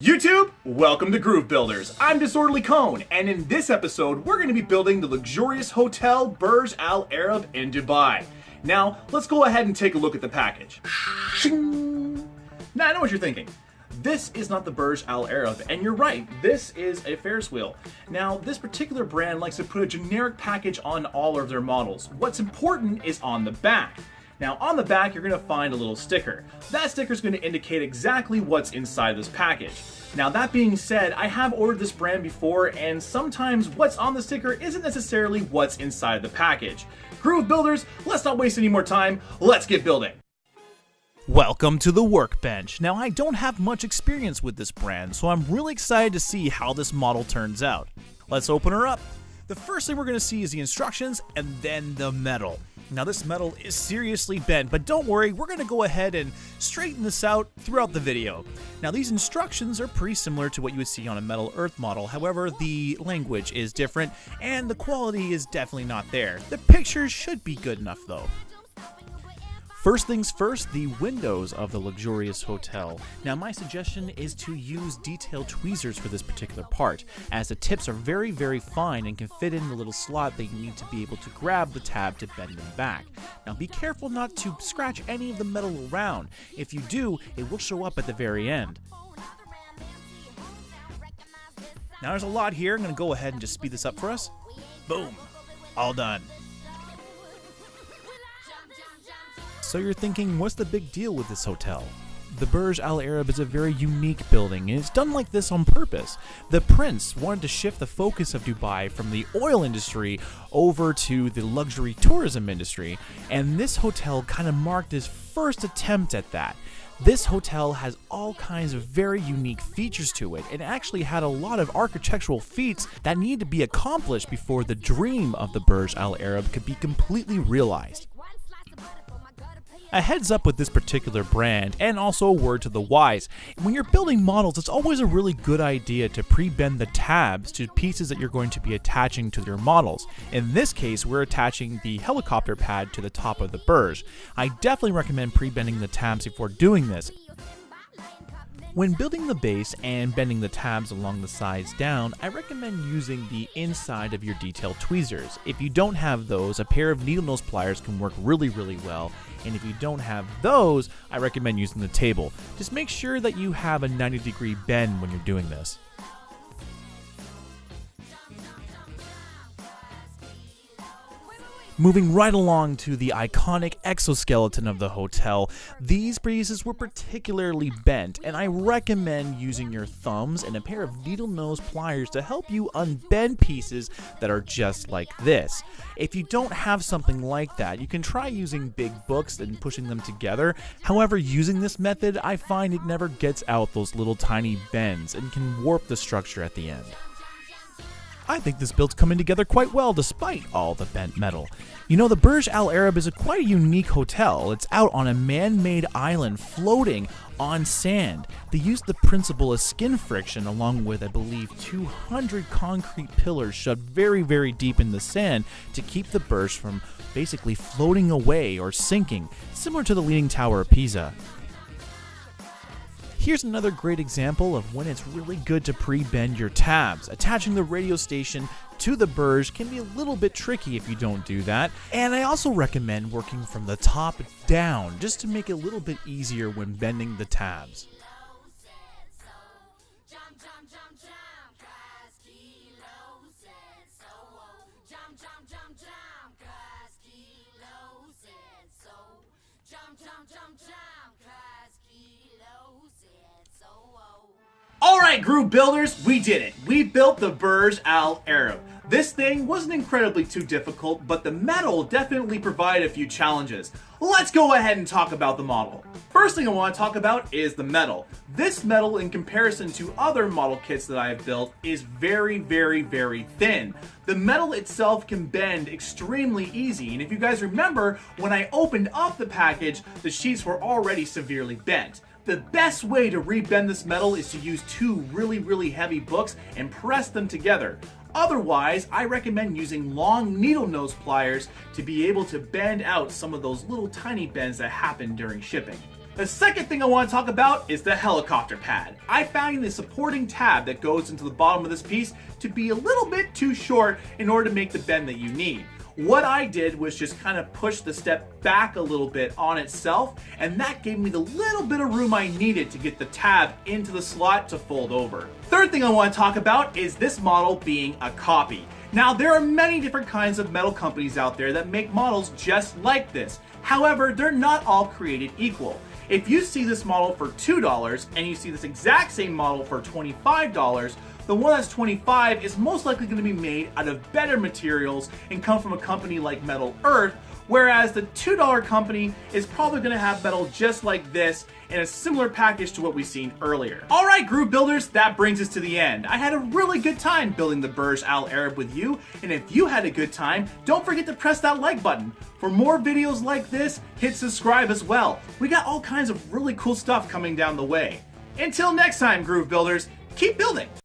YouTube, welcome to Groove Builders. I'm Disorderly Cone, and in this episode, we're going to be building the luxurious hotel Burj Al Arab in Dubai. Now, let's go ahead and take a look at the package. Now, I know what you're thinking. This is not the Burj Al Arab, and you're right, this is a Ferris wheel. Now, this particular brand likes to put a generic package on all of their models. What's important is on the back. Now, on the back, you're going to find a little sticker. That sticker is going to indicate exactly what's inside this package. Now, that being said, I have ordered this brand before, and sometimes what's on the sticker isn't necessarily what's inside the package. Groove Builders, let's not waste any more time, let's get building. Welcome to the workbench. Now, I don't have much experience with this brand, so I'm really excited to see how this model turns out. Let's open her up. The first thing we're going to see is the instructions and then the metal. Now, this metal is seriously bent, but don't worry, we're going to go ahead and straighten this out throughout the video. Now, these instructions are pretty similar to what you would see on a Metal Earth model. However, the language is different and the quality is definitely not there. The pictures should be good enough though. First things first, the windows of the luxurious hotel. Now, my suggestion is to use detailed tweezers for this particular part, as the tips are very fine and can fit in the little slot that you need to be able to grab the tab to bend them back. Now, be careful not to scratch any of the metal around. If you do, it will show up at the very end. Now, there's a lot here. I'm going to go ahead and just speed this up for us. Boom. All done. So you're thinking, what's the big deal with this hotel? The Burj Al Arab is a very unique building, and it's done like this on purpose. The prince wanted to shift the focus of Dubai from the oil industry over to the luxury tourism industry, and this hotel kind of marked his first attempt at that. This hotel has all kinds of very unique features to it, and actually had a lot of architectural feats that need to be accomplished before the dream of the Burj Al Arab could be completely realized. A heads up with this particular brand, and also a word to the wise. When you're building models, it's always a really good idea to pre-bend the tabs to pieces that you're going to be attaching to your models. In this case, we're attaching the helicopter pad to the top of the Burj. I definitely recommend pre-bending the tabs before doing this. When building the base and bending the tabs along the sides down, I recommend using the inside of your detail tweezers. If you don't have those, a pair of needle nose pliers can work really well, and if you don't have those, I recommend using the table. Just make sure that you have a 90-degree bend when you're doing this. Moving right along to the iconic exoskeleton of the hotel, these pieces were particularly bent, and I recommend using your thumbs and a pair of needle nose pliers to help you unbend pieces that are just like this. If you don't have something like that, you can try using big books and pushing them together. However, using this method, I find it never gets out those little tiny bends and can warp the structure at the end. I think this build's coming together quite well despite all the bent metal. You know, the Burj Al Arab is a quite unique hotel. It's out on a man-made island floating on sand. They used the principle of skin friction along with, I believe, 200 concrete pillars shoved very deep in the sand to keep the Burj from basically floating away or sinking, similar to the Leaning Tower of Pisa. Here's another great example of when it's really good to pre-bend your tabs. Attaching the radio station to the Burj can be a little bit tricky if you don't do that. And I also recommend working from the top down just to make it a little bit easier when bending the tabs. Alright, Groove Builders, we did it. We built the Burj Al Arab. This thing wasn't incredibly too difficult, but the metal definitely provided a few challenges. Let's go ahead and talk about the model. First thing I want to talk about is the metal. This metal, in comparison to other model kits that I have built, is very thin. The metal itself can bend extremely easy, and if you guys remember, when I opened up the package, the sheets were already severely bent. The best way to rebend this metal is to use two really heavy books and press them together. Otherwise, I recommend using long needle nose pliers to be able to bend out some of those little tiny bends that happen during shipping. The second thing I want to talk about is the helicopter pad. I found the supporting tab that goes into the bottom of this piece to be a little bit too short in order to make the bend that you need. What I did was just kind of push the step back a little bit on itself, and that gave me the little bit of room I needed to get the tab into the slot to fold over. Third thing I want to talk about is this model being a copy. Now, there are many different kinds of metal companies out there that make models just like this. However, they're not all created equal. If you see this model for $2 and you see this exact same model for $25, the one that's $25 is most likely going to be made out of better materials and come from a company like Metal Earth, whereas the $2 company is probably going to have metal just like this in a similar package to what we've seen earlier. Alright, Groove Builders, that brings us to the end. I had a really good time building the Burj Al Arab with you, and if you had a good time, don't forget to press that like button. For more videos like this, hit subscribe as well. We got all kinds of really cool stuff coming down the way. Until next time, Groove Builders, keep building!